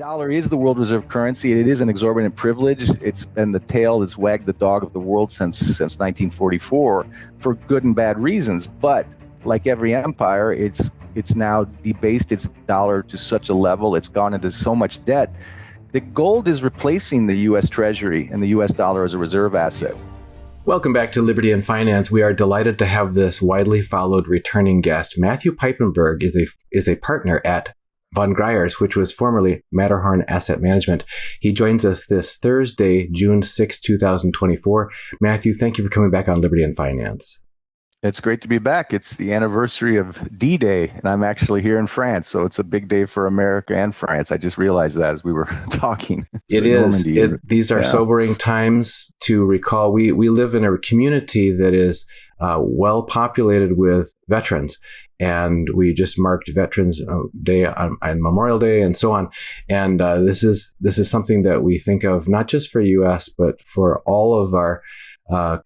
dollar is the world reserve currency. It is an exorbitant privilege. It's been the tail that's wagged the dog of the world since 1944 for good and bad reasons. But like every empire, it's now debased its dollar to such a level. It's gone into so much debt. The gold is replacing the U.S. Treasury and the U.S. dollar as a reserve asset. Welcome back to Liberty and Finance. We are delighted to have this widely followed returning guest. Matthew Piepenburg is a partner at von Greyerz, which was formerly Matterhorn Asset Management. He joins us this Thursday, June 6, 2024. Matthew, thank you for coming back on Liberty and Finance. It's great to be back. It's the anniversary of D-Day, and I'm actually here in France, so it's a big day for America and France. I just realized that as we were talking. It is. These are sobering times to recall. We live in a community that is well populated with veterans, and we just marked Veterans Day on Memorial Day and so on. And this is something that we think of not just for U.S., but for all of our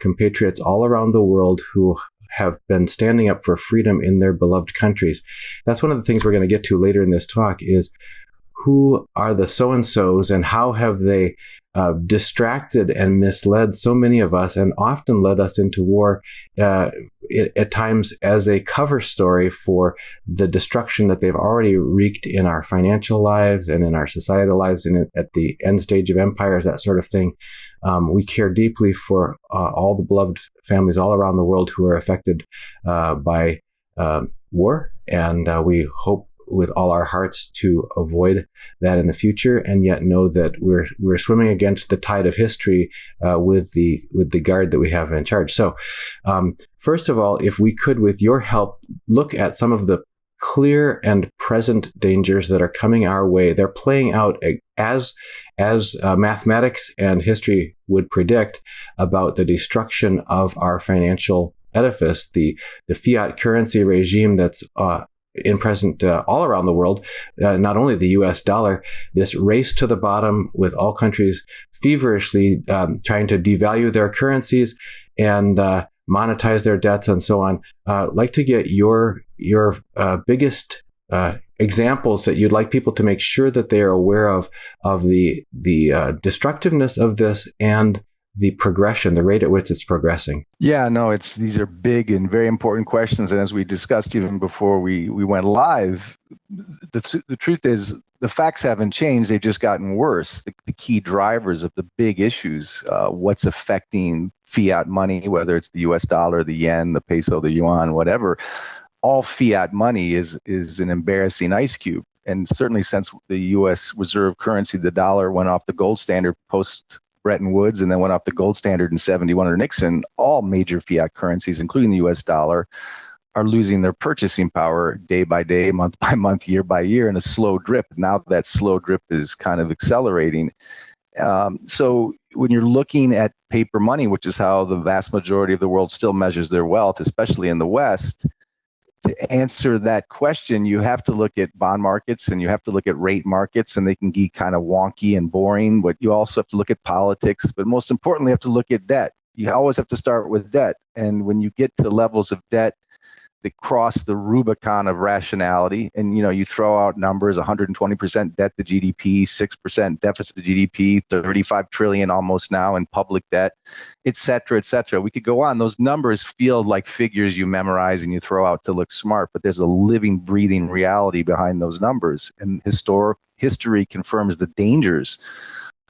compatriots all around the world who have been standing up for freedom in their beloved countries. That's one of the things we're going to get to later in this talk is who are the so-and-sos and how have they distracted and misled so many of us and often led us into war at times as a cover story for the destruction that they've already wreaked in our financial lives and in our societal lives and at the end stage of empires, that sort of thing. We care deeply for all the beloved families all around the world who are affected by war, and we hope with all our hearts to avoid that in the future, and yet know that we're swimming against the tide of history with the guard that we have in charge. So, first of all, if we could, with your help, look at some of the clear and present dangers that are coming our way. They're playing out as mathematics and history would predict about the destruction of our financial edifice, the fiat currency regime that's in present all around the world, not only the U.S. dollar, this race to the bottom with all countries feverishly trying to devalue their currencies and monetize their debts and so on. I'd like to get your biggest examples that you'd like people to make sure that they are aware of the destructiveness of this and the progression, the rate at which it's progressing. Yeah, no, these are big and very important questions. And as we discussed even before we went live, the truth is the facts haven't changed. They've just gotten worse. The key drivers of the big issues, what's affecting fiat money, whether it's the US dollar, the yen, the peso, the yuan, whatever, all fiat money is an embarrassing ice cube. And certainly since the US reserve currency, the dollar, went off the gold standard post Bretton Woods and then went off the gold standard in 71 under Nixon, all major fiat currencies, including the US dollar, are losing their purchasing power day by day, month by month, year by year in a slow drip. Now that slow drip is kind of accelerating. So when you're looking at paper money, which is how the vast majority of the world still measures their wealth, especially in the West, to answer that question, you have to look at bond markets and you have to look at rate markets, and they can be kind of wonky and boring, but you also have to look at politics. But most importantly, you have to look at debt. You always have to start with debt. And when you get to levels of debt that cross the Rubicon of rationality, and you throw out numbers, 120% debt to GDP, 6% deficit to GDP, 35 trillion almost now in public debt, et cetera, et cetera. We could go on. Those numbers feel like figures you memorize and you throw out to look smart, but there's a living, breathing reality behind those numbers. And history confirms the dangers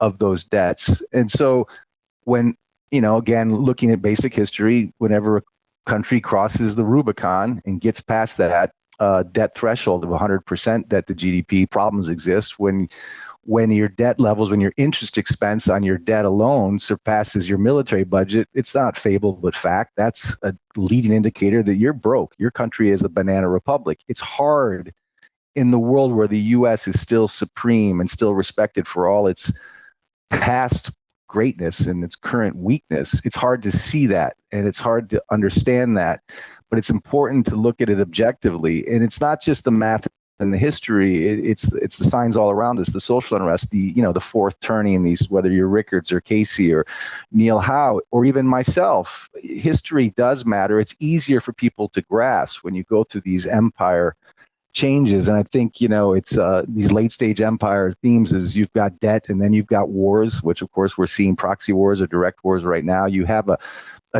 of those debts. And so when, again, looking at basic history, whenever a country crosses the Rubicon and gets past that debt threshold of 100% debt to GDP, problems exist. When your debt levels, when your interest expense on your debt alone surpasses your military budget, it's not fable but fact. That's a leading indicator that you're broke. Your country is a banana republic. It's hard in the world where the U.S. is still supreme and still respected for all its past greatness and its current weakness. It's hard to see that, and it's hard to understand that, but it's important to look at it objectively. And it's not just the math and the history, it's the signs all around us, the social unrest, the fourth turning, these, whether you're Rickards or Casey or Neil Howe or even myself. History does matter. It's easier for people to grasp when you go through these empire changes. And I think, it's these late stage empire themes is you've got debt and then you've got wars, which of course we're seeing proxy wars or direct wars right now. You have a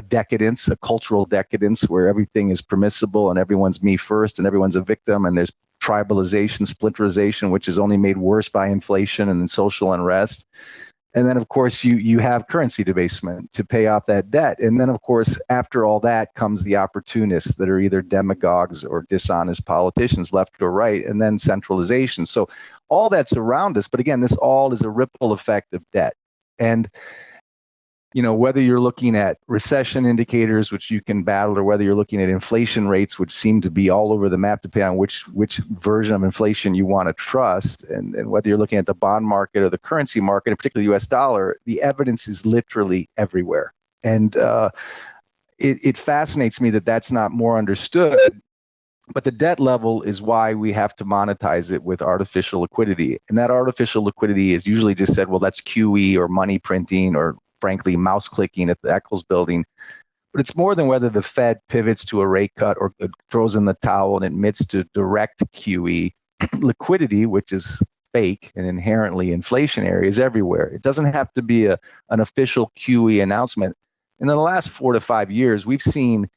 decadence, a cultural decadence where everything is permissible and everyone's me first and everyone's a victim. And there's tribalization, splinterization, which is only made worse by inflation and social unrest. And then, of course, you have currency debasement to pay off that debt. And then, of course, after all that comes the opportunists that are either demagogues or dishonest politicians, left or right, and then centralization. So all that's around us. But again, this all is a ripple effect of debt. And whether you're looking at recession indicators, which you can battle, or whether you're looking at inflation rates, which seem to be all over the map, depending on which version of inflation you want to trust, and whether you're looking at the bond market or the currency market, in particular the U.S. dollar, the evidence is literally everywhere. And it fascinates me that that's not more understood. But the debt level is why we have to monetize it with artificial liquidity. And that artificial liquidity is usually just said, well, that's QE or money printing or frankly, mouse clicking at the Eccles building. But it's more than whether the Fed pivots to a rate cut or throws in the towel and admits to direct QE. Liquidity, which is fake and inherently inflationary, is everywhere. It doesn't have to be an official QE announcement. In the last 4 to 5 years, we've seen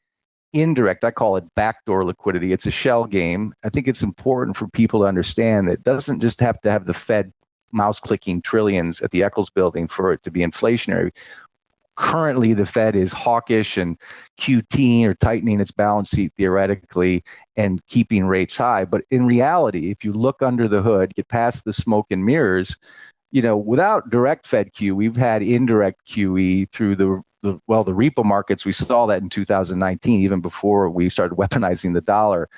indirect, I call it backdoor liquidity. It's a shell game. I think it's important for people to understand that it doesn't just have to have the Fed mouse clicking trillions at the Eccles building for it to be inflationary. Currently, the Fed is hawkish and QTing or tightening its balance sheet theoretically and keeping rates high. But in reality, if you look under the hood, get past the smoke and mirrors, without direct Fed QE, we've had indirect QE through the repo markets. We saw that in 2019, even before we started weaponizing the dollar.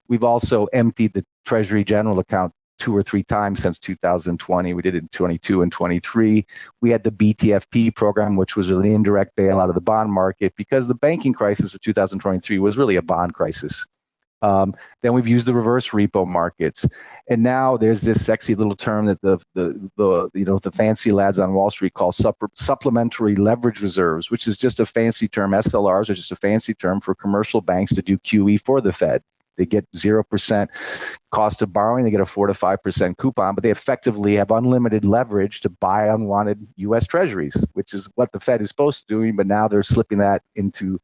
We've also emptied the Treasury General account 2 or 3 times since 2020. We did it in 22 and 23. We had the BTFP program, which was an indirect bailout of the bond market because the banking crisis of 2023 was really a bond crisis. Then we've used the reverse repo markets, and now there's this sexy little term that the fancy lads on Wall Street call supplementary leverage reserves, which is just a fancy term. SLRs are just a fancy term for commercial banks to do QE for the Fed. They get 0% cost of borrowing. They get a 4 to 5% coupon, but they effectively have unlimited leverage to buy unwanted U.S. Treasuries, which is what the Fed is supposed to do. But now they're slipping that into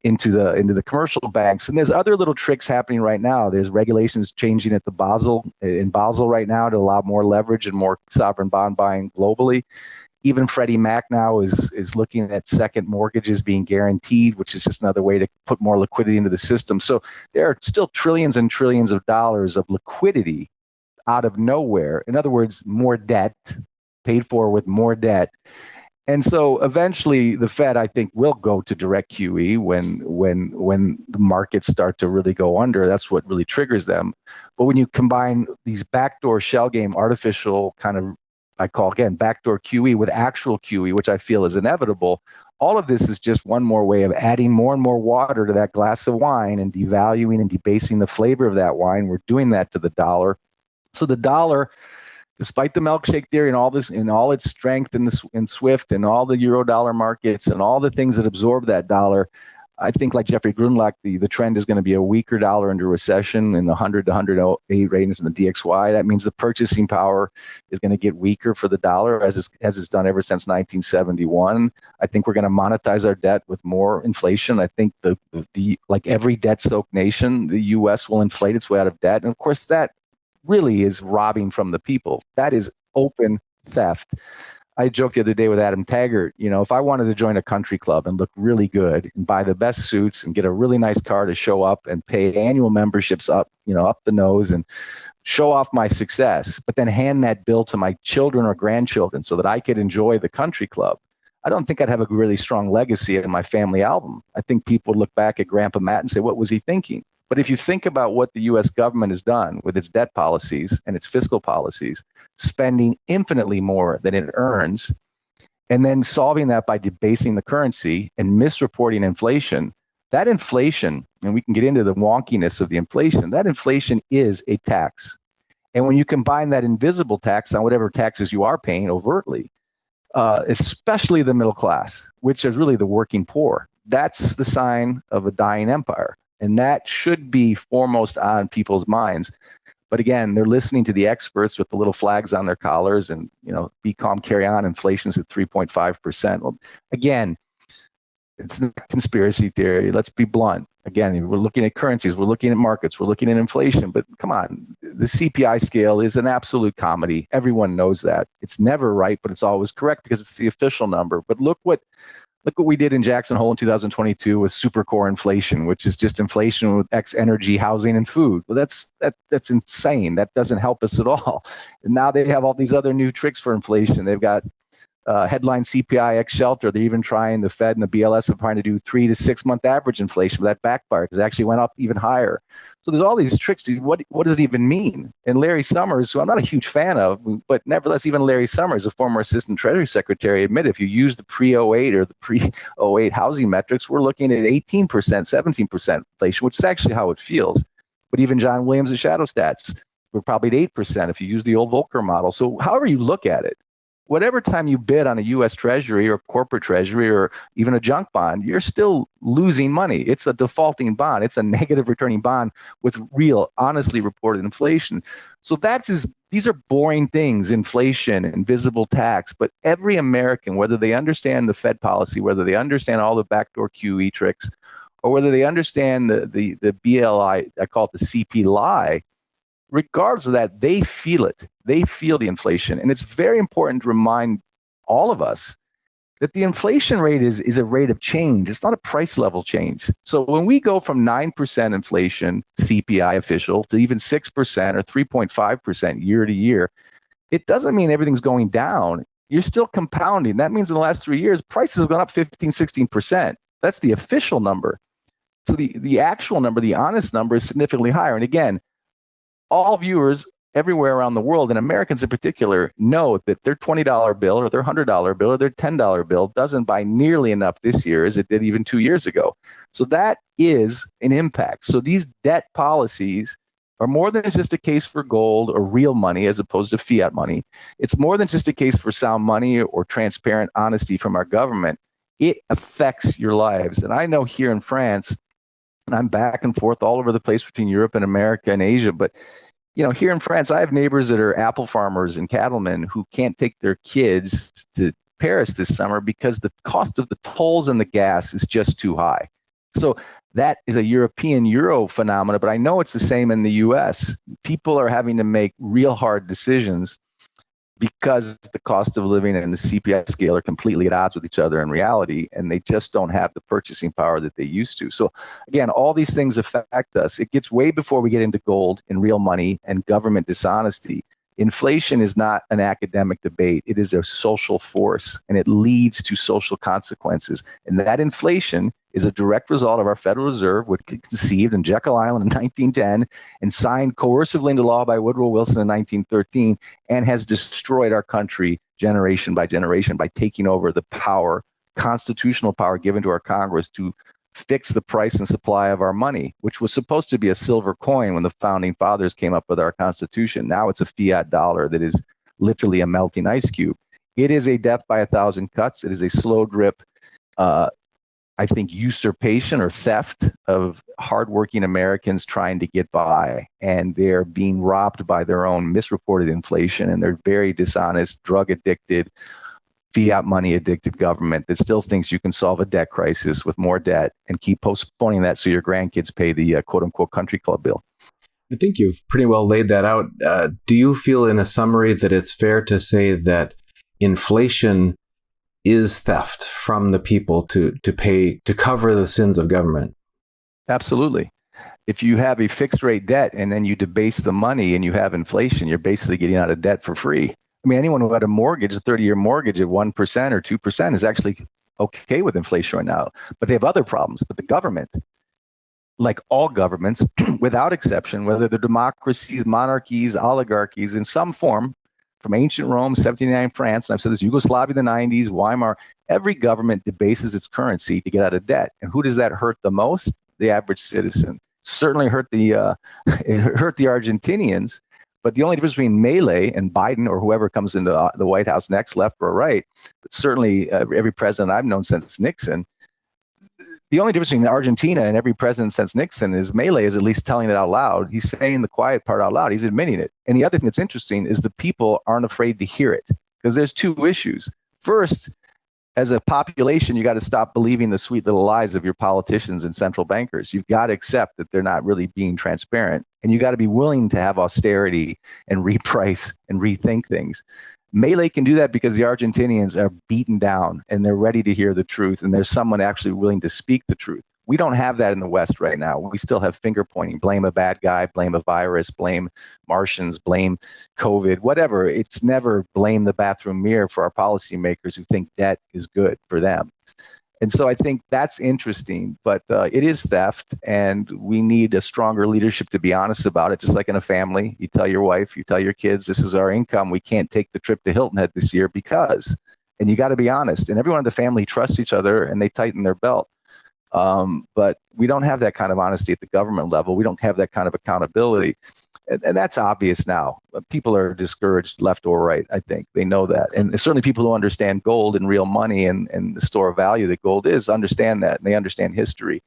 the commercial banks. And there's other little tricks happening right now. There's regulations changing at in Basel right now to allow more leverage and more sovereign bond buying globally. Even Freddie Mac now is looking at second mortgages being guaranteed, which is just another way to put more liquidity into the system. So there are still trillions and trillions of dollars of liquidity out of nowhere. In other words, more debt paid for with more debt. And so eventually the Fed, I think, will go to direct QE when the markets start to really go under. That's what really triggers them. But when you combine these backdoor shell game, artificial kind of, I call again backdoor QE with actual QE, which I feel is inevitable. All of this is just one more way of adding more and more water to that glass of wine and devaluing and debasing the flavor of that wine. We're doing that to the dollar. So the dollar, despite the milkshake theory and all this, in all its strength in SWIFT and all the euro dollar markets and all the things that absorb that dollar, I think, like Jeffrey Grunlock, the trend is going to be a weaker dollar into recession in the 100 to 108 range in the DXY. That means the purchasing power is going to get weaker for the dollar, as it's done ever since 1971. I think we're going to monetize our debt with more inflation. I think the like every debt-soaked nation, the U.S. will inflate its way out of debt. And of course, that really is robbing from the people. That is open theft. I joked the other day with Adam Taggart, if I wanted to join a country club and look really good and buy the best suits and get a really nice car to show up and pay annual memberships up the nose and show off my success, but then hand that bill to my children or grandchildren so that I could enjoy the country club, I don't think I'd have a really strong legacy in my family album. I think people would look back at Grandpa Matt and say, what was he thinking? But if you think about what the U.S. government has done with its debt policies and its fiscal policies, spending infinitely more than it earns, and then solving that by debasing the currency and misreporting inflation, that inflation, and we can get into the wonkiness of the inflation, that inflation is a tax. And when you combine that invisible tax on whatever taxes you are paying overtly, especially the middle class, which is really the working poor, that's the sign of a dying empire. And that should be foremost on people's minds. But again, they're listening to the experts with the little flags on their collars and, be calm, carry on. Inflation's at 3.5%. Well, again, it's not conspiracy theory. Let's be blunt. Again, we're looking at currencies, we're looking at markets, we're looking at inflation. But come on, the CPI scale is an absolute comedy. Everyone knows that. It's never right, but it's always correct because it's the official number. But look what we did in Jackson Hole in 2022 with supercore inflation, which is just inflation with X energy, housing, and food. Well, that's insane. That doesn't help us at all. And now they have all these other new tricks for inflation. They've got headline CPI X shelter. They're even trying, the Fed and the BLS are trying to do 3 to 6 month average inflation, but that backfired because it actually went up even higher. So there's all these tricks. What does it even mean? And Larry Summers, who I'm not a huge fan of, but nevertheless, even Larry Summers, a former assistant treasury secretary, admitted if you use the pre-08 or the pre-08 housing metrics, we're looking at 18%, 17% inflation, which is actually how it feels. But even John Williams at Shadow Stats, we're probably at 8% if you use the old Volcker model. So however you look at it, whatever time you bid on a U.S. Treasury or corporate Treasury or even a junk bond, you're still losing money. It's a defaulting bond. It's a negative returning bond with real, honestly reported inflation. So these are boring things, inflation, invisible tax. But every American, whether they understand the Fed policy, whether they understand all the backdoor QE tricks, or whether they understand the BLI, I call it the CP lie, regardless of that, they feel it. They feel the inflation. And it's very important to remind all of us that the inflation rate is a rate of change. It's not a price level change. So when we go from 9% inflation, CPI official, to even 6% or 3.5% year to year, it doesn't mean everything's going down. You're still compounding. That means in the last 3 years, prices have gone up 15, 16%. That's the official number. So the actual number, the honest number, is significantly higher. And again, all viewers everywhere around the world, and Americans in particular, know that their $20 bill or their $100 bill or their $10 bill doesn't buy nearly enough this year as it did even 2 years ago. So that is an impact. So these debt policies are more than just a case for gold or real money as opposed to fiat money. It's more than just a case for sound money or transparent honesty from our government. It affects your lives. And I know here in France, and I'm back and forth all over the place between Europe and America and Asia. But, here in France, I have neighbors that are apple farmers and cattlemen who can't take their kids to Paris this summer because the cost of the tolls and the gas is just too high. So that is a European Euro phenomenon, but I know it's the same in the US. People are having to make real hard decisions because the cost of living and the CPI scale are completely at odds with each other in reality, and they just don't have the purchasing power that they used to. So again, all these things affect us. It gets way before we get into gold and real money and government dishonesty. Inflation is not an academic debate. It is a social force, and it leads to social consequences. And that inflation is a direct result of our Federal Reserve, which was conceived in Jekyll Island in 1910 and signed coercively into law by Woodrow Wilson in 1913, and has destroyed our country generation by generation by taking over the power, constitutional power given to our Congress to fix the price and supply of our money, which was supposed to be a silver coin when the founding fathers came up with our Constitution. Now it's a fiat dollar that is literally a melting ice cube. It is a death by 1,000 cuts. It is a slow drip, I think, usurpation or theft of hardworking Americans trying to get by. And they're being robbed by their own misreported inflation, and they're very dishonest, drug-addicted, fiat money addicted government that still thinks you can solve a debt crisis with more debt and keep postponing that so your grandkids pay the quote unquote country club bill. I think you've pretty well laid that out. Do you feel in a summary that it's fair to say that inflation is theft from the people to pay, to cover the sins of government? Absolutely. If you have a fixed rate debt and then you debase the money and you have inflation, you're basically getting out of debt for free. I mean, anyone who had a mortgage, a 30-year mortgage at 1% or 2% is actually okay with inflation right now. But they have other problems. But the government, like all governments, without exception, whether they're democracies, monarchies, oligarchies, in some form, from ancient Rome, 1789 France, and I've said this, Yugoslavia, the 90s, Weimar, every government debases its currency to get out of debt. And who does that hurt the most? The average citizen. Certainly hurt it hurt the Argentinians. But the only difference between Milei and Biden or whoever comes into the White House next, left or right, but certainly every president I've known since Nixon, the only difference between Argentina and every president since Nixon is Milei is at least telling it out loud. He's saying the quiet part out loud. He's admitting it. And the other thing that's interesting is the people aren't afraid to hear it, because there's two issues. First, as a population, you got to stop believing the sweet little lies of your politicians and central bankers. You've got to accept that they're not really being transparent, and you got to be willing to have austerity and reprice and rethink things. Milei can do that because the Argentinians are beaten down and they're ready to hear the truth, and there's someone actually willing to speak the truth. We don't have that in the West right now. We still have finger pointing, blame a bad guy, blame a virus, blame Martians, blame COVID, whatever. It's never blame the bathroom mirror for our policymakers who think debt is good for them. And so I think that's interesting, but it is theft, and we need a stronger leadership to be honest about it. Just like in a family, you tell your wife, you tell your kids, this is our income. We can't take the trip to Hilton Head this year because, and you got to be honest. And everyone in the family trusts each other and they tighten their belt. But we don't have that kind of honesty at the government level. We don't have that kind of accountability. And that's obvious now. People are discouraged left or right, I think. They know that. And certainly people who understand gold and real money and the store of value that gold is understand that, and they understand history.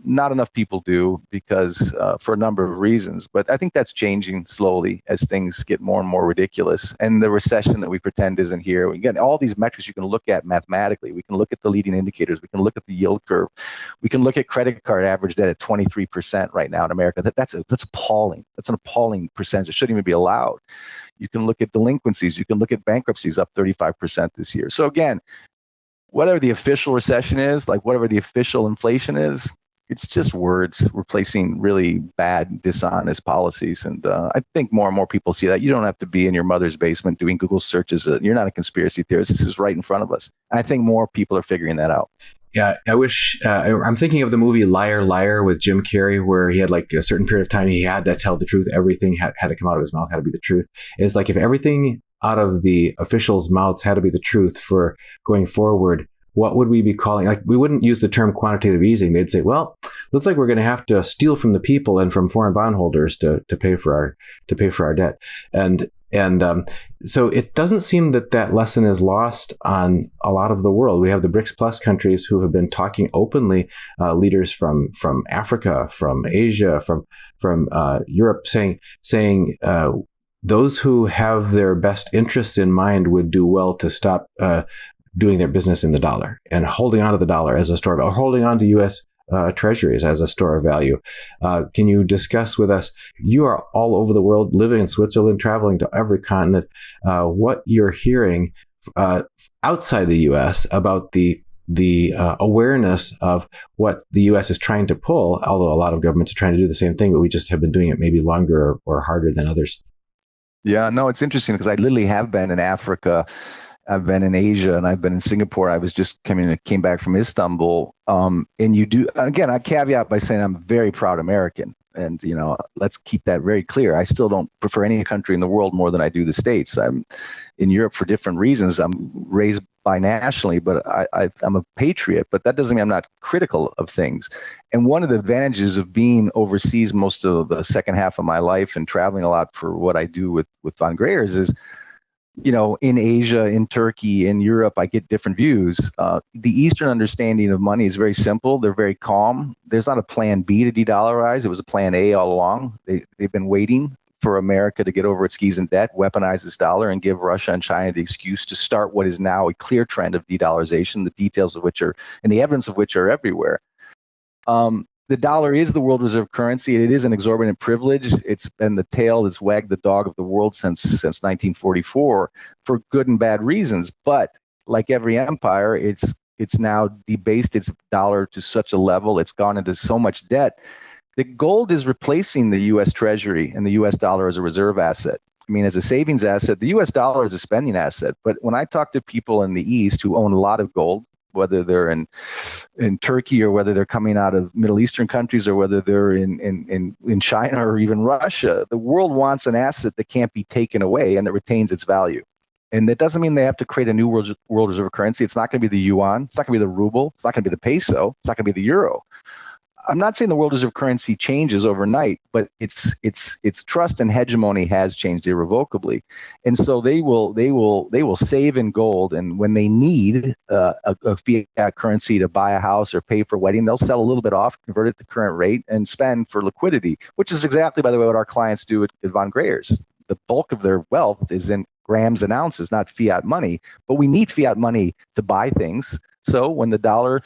Not enough people do because for a number of reasons. But I think that's changing slowly as things get more and more ridiculous. And the recession that we pretend isn't here. Again, all these metrics you can look at mathematically. We can look at the leading indicators. We can look at the yield curve. We can look at credit card average debt at 23% right now in America. That's appalling. That's an appalling percentage. It shouldn't even be allowed. You can look at delinquencies. You can look at bankruptcies up 35% this year. So again, whatever the official recession is, like whatever the official inflation is, it's just words replacing really bad, dishonest policies. And I think more and more people see that. You don't have to be in your mother's basement doing Google searches. You're not a conspiracy theorist. This is right in front of us. I think more people are figuring that out. Yeah, I wish, I'm thinking of the movie Liar, Liar with Jim Carrey, where he had like a certain period of time he had to tell the truth. Everything had to come out of his mouth, had to be the truth. It's like if everything out of the officials' mouths had to be the truth for going forward, what would we be calling? Like, we wouldn't use the term quantitative easing. They'd say, well, looks like we're going to have to steal from the people and from foreign bondholders to pay for our debt. And so it doesn't seem that lesson is lost on a lot of the world. We have the BRICS Plus countries who have been talking openly, leaders from Africa, from Asia, from Europe, saying those who have their best interests in mind would do well to stop doing their business in the dollar and holding on to the dollar as a store of value, or holding on to U.S. Treasuries as a store of value. Can you discuss with us, you are all over the world, living in Switzerland, traveling to every continent, what you're hearing outside the U.S. about the awareness of what the U.S. is trying to pull, although a lot of governments are trying to do the same thing, but we just have been doing it maybe longer or harder than others. Yeah, no, it's interesting because I literally have been in Africa. I've been in Asia and I've been in Singapore. I was just came back from Istanbul. And you do, again, I caveat by saying I'm a very proud American. And, let's keep that very clear. I still don't prefer any country in the world more than I do the States. I'm in Europe for different reasons. I'm raised binationally, but I'm a patriot. But that doesn't mean I'm not critical of things. And one of the advantages of being overseas most of the second half of my life and traveling a lot for what I do with Von Greyerz is, in Asia, in Turkey, in Europe, I get different views. The Eastern understanding of money is very simple. They're very calm. There's not a plan B to de-dollarize. It was a plan A all along. They've been waiting for America to get over its skis in debt, weaponize its dollar, and give Russia and China the excuse to start what is now a clear trend of de-dollarization, the details of which are, and the evidence of which are everywhere. The dollar is the world reserve currency. It is an exorbitant privilege. It's been the tail that's wagged the dog of the world since 1944 for good and bad reasons. But like every empire, it's now debased its dollar to such a level. It's gone into so much debt that gold is replacing the U.S. Treasury and the U.S. dollar as a reserve asset. I mean, as a savings asset, the U.S. dollar is a spending asset. But when I talk to people in the East who own a lot of gold, whether they're in Turkey or whether they're coming out of Middle Eastern countries or whether they're in China or even Russia, the world wants an asset that can't be taken away and that retains its value. And that doesn't mean they have to create a new world reserve currency. It's not going to be the yuan. It's not going to be the ruble. It's not going to be the peso. It's not going to be the euro. I'm not saying the world reserve currency changes overnight, but its trust and hegemony has changed irrevocably, and so they will save in gold, and when they need a fiat currency to buy a house or pay for a wedding, they'll sell a little bit off, convert it to current rate, and spend for liquidity, which is exactly, by the way, what our clients do at Von Greyerz. The bulk of their wealth is in grams and ounces, not fiat money, but we need fiat money to buy things. So when the dollar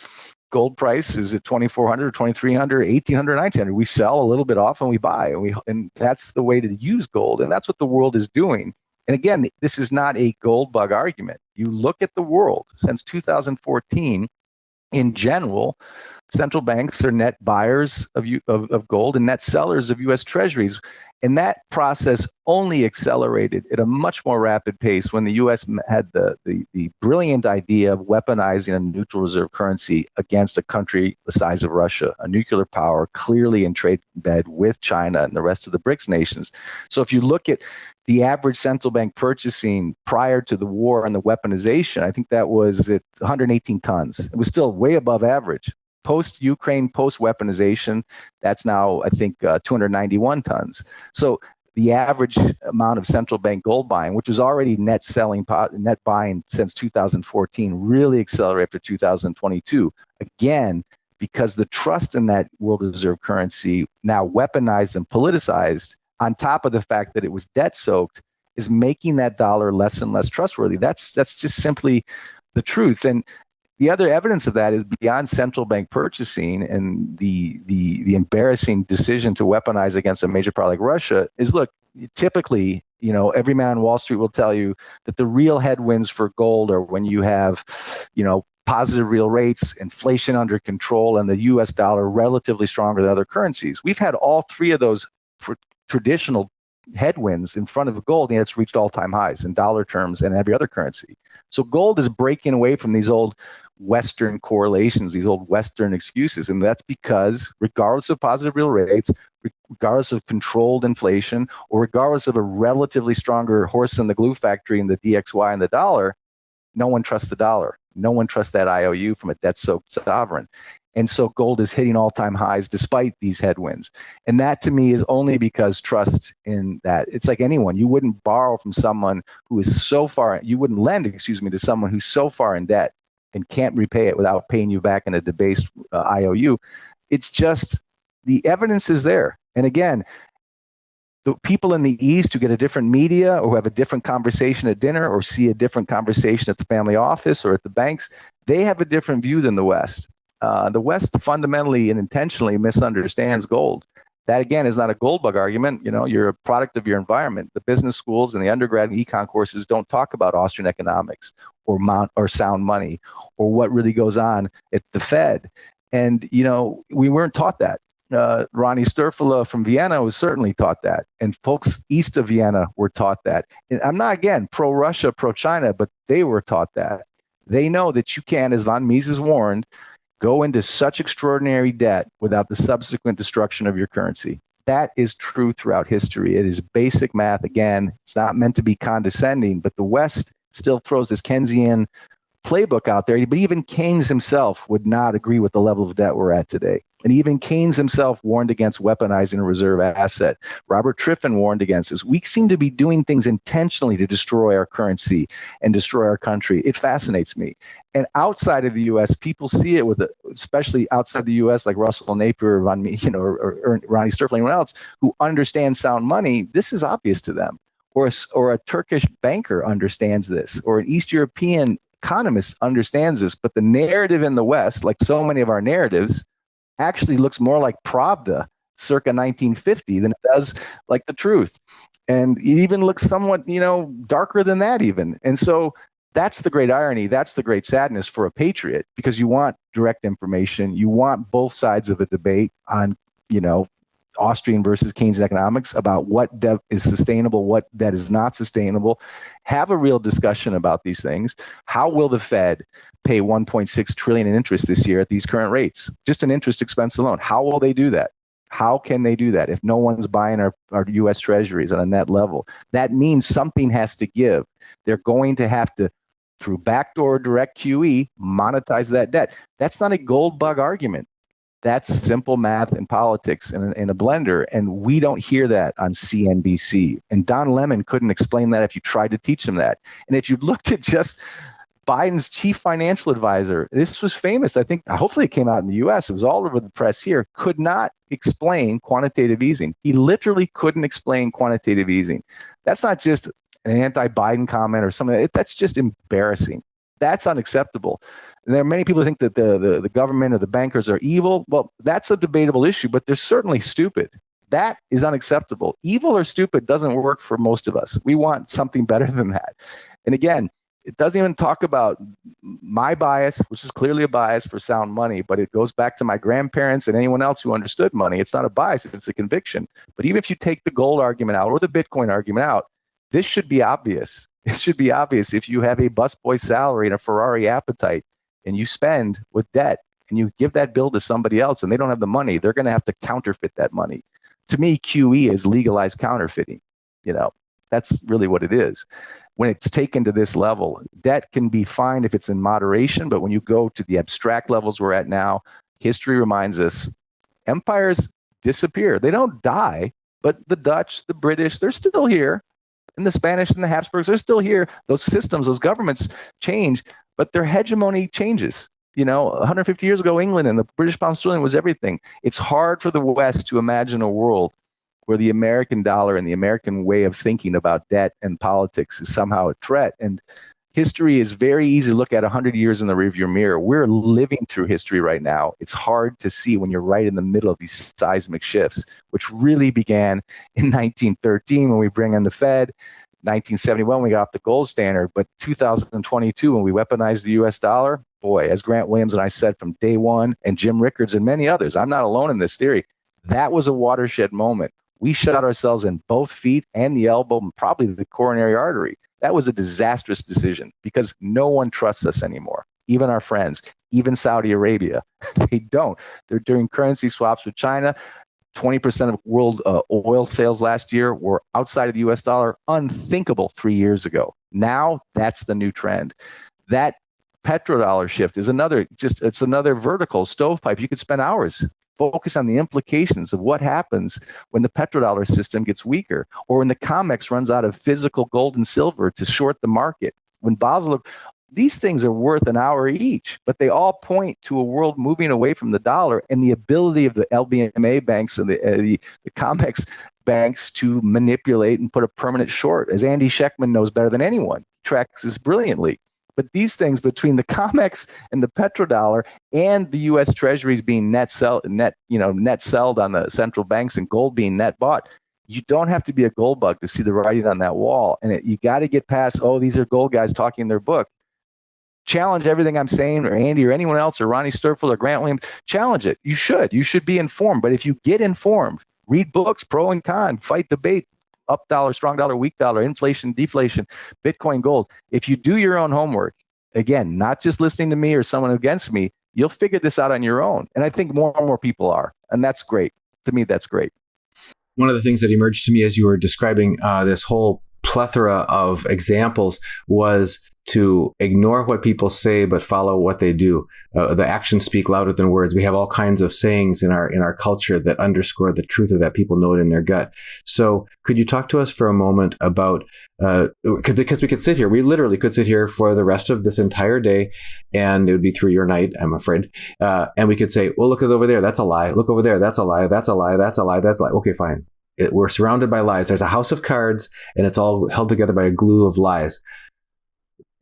gold price is at 2,400, 2,300, 1,800, 1,900, we sell a little bit off and we buy, and that's the way to use gold, and that's what the world is doing. And again, this is not a gold bug argument. You look at the world since 2014. In general, central banks are net buyers of gold and net sellers of U.S. Treasuries. And that process only accelerated at a much more rapid pace when the U.S. had the brilliant idea of weaponizing a neutral reserve currency against a country the size of Russia, a nuclear power clearly in trade bed with China and the rest of the BRICS nations. So if you look at the average central bank purchasing prior to the war and the weaponization, I think that was at 118 tons. It was still way above average. Post-Ukraine, post-weaponization, that's now, I think, 291 tons. So the average amount of central bank gold buying, which was already net buying since 2014, really accelerated after 2022. Again, because the trust in that world reserve currency, now weaponized and politicized, on top of the fact that it was debt-soaked, is making that dollar less and less trustworthy. That's just simply the truth. And the other evidence of that is beyond central bank purchasing and the embarrassing decision to weaponize against a major power like Russia is, look, typically, every man on Wall Street will tell you that the real headwinds for gold are when you have, positive real rates, inflation under control, and the U.S. dollar relatively stronger than other currencies. We've had all three of those traditional headwinds in front of gold, and it's reached all-time highs in dollar terms and every other currency. So gold is breaking away from these old Western correlations, these old Western excuses, and that's because regardless of positive real rates, regardless of controlled inflation, or regardless of a relatively stronger horse in the glue factory in the DXY and the dollar, no one trusts the dollar. No one trusts that IOU from a debt-soaked sovereign. And so gold is hitting all-time highs despite these headwinds. And that, to me, is only because trust in that. It's like anyone. You wouldn't borrow from someone who is so far, you wouldn't lend, to someone who's so far in debt and can't repay it without paying you back in a debased IOU. It's just, the evidence is there. And again, the people in the East who get a different media or who have a different conversation at dinner or see a different conversation at the family office or at the banks, they have a different view than the West. The West fundamentally and intentionally misunderstands gold. That, again, is not a gold bug argument. You're a product of your environment. The business schools and the undergrad and econ courses don't talk about Austrian economics or sound money or what really goes on at the Fed. And, we weren't taught that. Ronnie Sturfula from Vienna was certainly taught that. And folks east of Vienna were taught that. And I'm not, again, pro-Russia, pro-China, but they were taught that. They know that you can, as von Mises warned, go into such extraordinary debt without the subsequent destruction of your currency. That is true throughout history. It is basic math. Again, it's not meant to be condescending, but the West still throws this Keynesian playbook out there. But even Keynes himself would not agree with the level of debt we're at today. And even Keynes himself warned against weaponizing a reserve asset. Robert Triffin warned against this. We seem to be doing things intentionally to destroy our currency and destroy our country. It fascinates me. And outside of the U.S., people see it especially outside the U.S., like Russell Napier or Ronnie Sturfling, anyone else who understands sound money. This is obvious to them. Or a Turkish banker understands this, or an East European economist understands this. But the narrative in the West, like so many of our narratives, actually looks more like Pravda circa 1950 than it does like the truth. And it even looks somewhat, darker than that even. And so that's the great irony. That's the great sadness for a patriot, because you want direct information. You want both sides of a debate on, Austrian versus Keynesian economics about what debt is sustainable, what debt is not sustainable. Have a real discussion about these things. How will the Fed pay $1.6 trillion in interest this year at these current rates? Just an interest expense alone. How will they do that? How can they do that if no one's buying our U.S. Treasuries on a net level? That means something has to give. They're going to have to, through backdoor direct QE, monetize that debt. That's not a gold bug argument. That's simple math and politics in a blender. And we don't hear that on CNBC. And Don Lemon couldn't explain that if you tried to teach him that. And if you looked at just Biden's chief financial advisor, this was famous. I think, hopefully it came out in the US. It was all over the press here. Could not explain quantitative easing. He literally couldn't explain quantitative easing. That's not just an anti-Biden comment or something. That's just embarrassing. That's unacceptable. And there are many people who think that the government or the bankers are evil. Well, that's a debatable issue, but they're certainly stupid. That is unacceptable. Evil or stupid doesn't work for most of us. We want something better than that. And again, it doesn't even talk about my bias, which is clearly a bias for sound money, but it goes back to my grandparents and anyone else who understood money. It's not a bias, it's a conviction. But even if you take the gold argument out or the Bitcoin argument out, this should be obvious. It should be obvious if you have a busboy salary and a Ferrari appetite and you spend with debt and you give that bill to somebody else and they don't have the money, they're going to have to counterfeit that money. To me, QE is legalized counterfeiting. That's really what it is. When it's taken to this level, debt can be fine if it's in moderation, but when you go to the abstract levels we're at now, history reminds us empires disappear. They don't die, but the Dutch, the British, they're still here. And the Spanish and the Habsburgs are still here. Those systems, those governments change, but their hegemony changes. 150 years ago, England and the British pound sterling was everything. It's hard for the West to imagine a world where the American dollar and the American way of thinking about debt and politics is somehow a threat. And history is very easy to look at 100 years in the rearview mirror. We're living through history right now. It's hard to see when you're right in the middle of these seismic shifts, which really began in 1913 when we bring in the Fed, 1971 when we got off the gold standard, but 2022 when we weaponized the US dollar. Boy, as Grant Williams and I said from day one, and Jim Rickards and many others, I'm not alone in this theory, that was a watershed moment. We shot ourselves in both feet and the elbow and probably the coronary artery. That was a disastrous decision because no one trusts us anymore. Even our friends, even Saudi Arabia, they don't. They're doing currency swaps with China. 20% of world oil sales last year were outside of the US dollar. Unthinkable 3 years ago. Now that's the new trend. That petrodollar shift is it's another vertical stovepipe. You could spend hours focus on the implications of what happens when the petrodollar system gets weaker or when the COMEX runs out of physical gold and silver to short the market. When Basel, these things are worth an hour each, but they all point to a world moving away from the dollar and the ability of the LBMA banks and the COMEX banks to manipulate and put a permanent short, as Andy Schectman knows better than anyone. He tracks this brilliantly. But these things between the COMEX and the petrodollar and the U.S. Treasuries being net sold on the central banks and gold being net bought, you don't have to be a gold bug to see the writing on that wall. And you got to get past, these are gold guys talking in their book. Challenge everything I'm saying, or Andy or anyone else, or Ronnie Sturfield or Grant Williams. Challenge it. You should be informed. But if you get informed, read books, pro and con, fight debate, up dollar, strong dollar, weak dollar, inflation, deflation, Bitcoin, gold. If you do your own homework, again, not just listening to me or someone against me, you'll figure this out on your own. And I think more and more people are. And that's great. To me, that's great. One of the things that emerged to me as you were describing this whole plethora of examples was to ignore what people say, but follow what they do. The actions speak louder than words. We have all kinds of sayings in our culture that underscore the truth of that. People know it in their gut. So could you talk to us for a moment about, because we could sit here, we literally could sit here for the rest of this entire day, and it would be through your night, I'm afraid. And we could say, well, look at over there, that's a lie. Look over there, that's a lie. That's a lie. That's a lie. That's a lie. Okay, fine. We're surrounded by lies. There's a house of cards, and it's all held together by a glue of lies.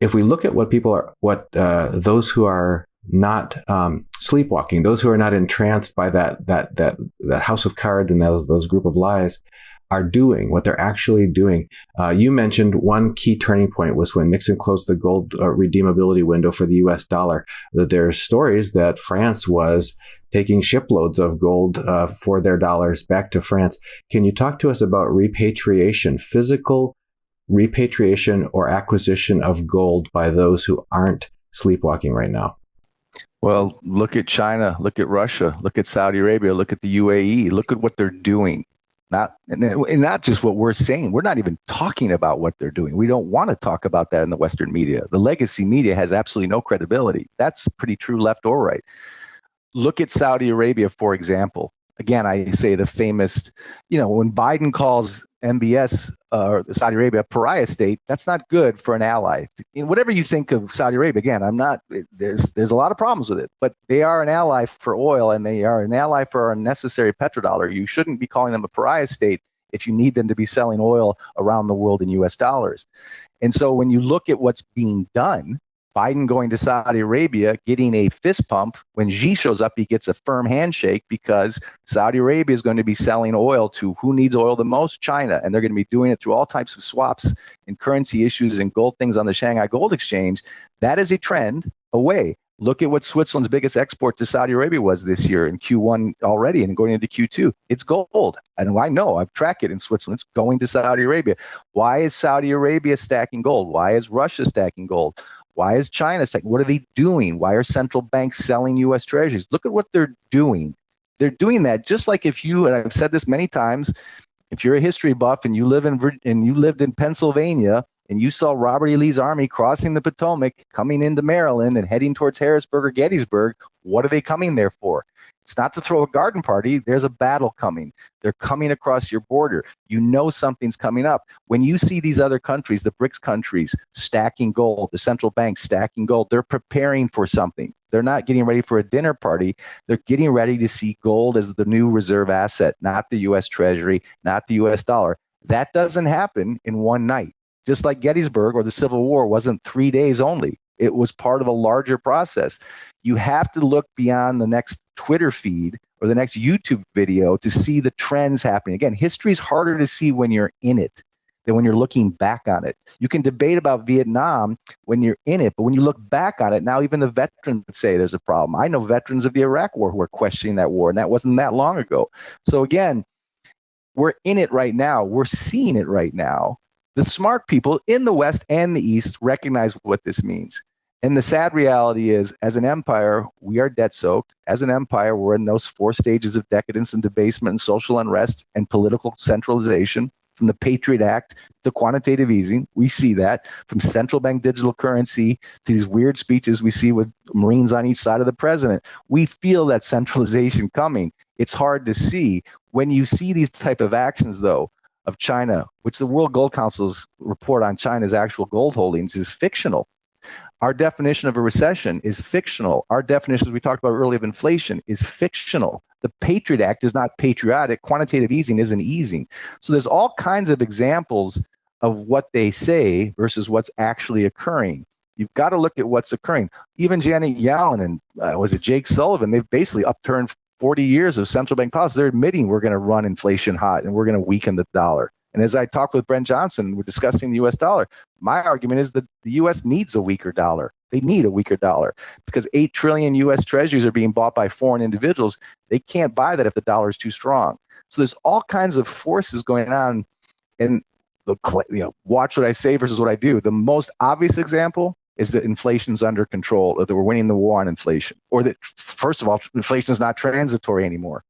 If we look at those who are not sleepwalking, those who are not entranced by that house of cards and those group of lies are doing, what they're actually doing. You mentioned one key turning point was when Nixon closed the gold redeemability window for the U.S. dollar. That there's stories that France was taking shiploads of gold for their dollars back to France. Can you talk to us about repatriation, physical repatriation or acquisition of gold by those who aren't sleepwalking right now? Well, look at China, look at Russia, look at Saudi Arabia, look at the UAE, look at what they're doing. Not just what we're saying. We're not even talking about what they're doing. We don't want to talk about that in the Western media. The legacy media has absolutely no credibility. That's pretty true, left or right. Look at Saudi Arabia, for example. Again, I say the famous, when Biden calls MBS or Saudi Arabia a pariah state, that's not good for an ally. Whatever you think of Saudi Arabia, again, there's a lot of problems with it, but they are an ally for oil and they are an ally for our necessary petrodollar. You shouldn't be calling them a pariah state if you need them to be selling oil around the world in US dollars. And so when you look at what's being done, Biden going to Saudi Arabia, getting a fist pump. When Xi shows up, he gets a firm handshake because Saudi Arabia is going to be selling oil to who needs oil the most? China. And they're going to be doing it through all types of swaps and currency issues and gold things on the Shanghai Gold Exchange. That is a trend away. Look at what Switzerland's biggest export to Saudi Arabia was this year in Q1 already and going into Q2. It's gold. And I know, I've tracked it in Switzerland. It's going to Saudi Arabia. Why is Saudi Arabia stacking gold? Why is Russia stacking gold? Why is China stacking? What are they doing? Why are central banks selling U.S. treasuries? Look at what they're doing. They're doing that just like if you, and I've said this many times, if you're a history buff and you lived in Pennsylvania and you saw Robert E. Lee's army crossing the Potomac, coming into Maryland and heading towards Harrisburg or Gettysburg, what are they coming there for? It's not to throw a garden party. There's a battle coming. They're coming across your border. You know something's coming up. When you see these other countries, the BRICS countries, stacking gold, the central banks stacking gold, they're preparing for something. They're not getting ready for a dinner party. They're getting ready to see gold as the new reserve asset, not the U.S. Treasury, not the U.S. dollar. That doesn't happen in one night. Just like Gettysburg or the Civil War wasn't 3 days only. It was part of a larger process. You have to look beyond the next Twitter feed or the next YouTube video to see the trends happening. Again, history is harder to see when you're in it than when you're looking back on it. You can debate about Vietnam when you're in it, but when you look back on it, now even the veterans would say there's a problem. I know veterans of the Iraq War who are questioning that war, and that wasn't that long ago. So again, we're in it right now. We're seeing it right now. The smart people in the West and the East recognize what this means. And the sad reality is, as an empire, we are debt-soaked. As an empire, we're in those 4 stages of decadence and debasement and social unrest and political centralization. From the Patriot Act to quantitative easing, we see that. From central bank digital currency to these weird speeches we see with Marines on each side of the president, we feel that centralization coming. It's hard to see. When you see these type of actions, though, of China, which the World Gold Council's report on China's actual gold holdings is fictional. Our definition of a recession is fictional. Our definition, as we talked about earlier, of inflation is fictional. The Patriot Act is not patriotic. Quantitative easing isn't easing. So there's all kinds of examples of what they say versus what's actually occurring. You've got to look at what's occurring. Even Janet Yellen and Jake Sullivan, they've basically upturned 40 years of central bank policy. They're admitting we're going to run inflation hot and we're going to weaken the dollar. And as I talked with Brent Johnson, we're discussing the U.S. dollar. My argument is that the U.S. needs a weaker dollar. They need a weaker dollar because 8 trillion U.S. treasuries are being bought by foreign individuals. They can't buy that if the dollar is too strong. So there's all kinds of forces going on. And watch what I say versus what I do. The most obvious example is that inflation's under control, or that we're winning the war on inflation, or that, first of all, inflation is not transitory anymore.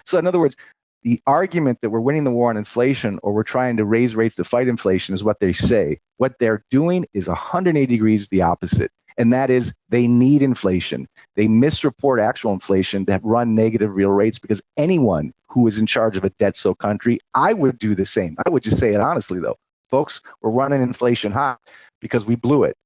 So in other words, the argument that we're winning the war on inflation or we're trying to raise rates to fight inflation is what they say. What they're doing is 180 degrees the opposite. And that is they need inflation. They misreport actual inflation that run negative real rates because anyone who is in charge of a debt-soaked country, I would do the same. I would just say it honestly, though. Folks, we're running inflation hot because we blew it.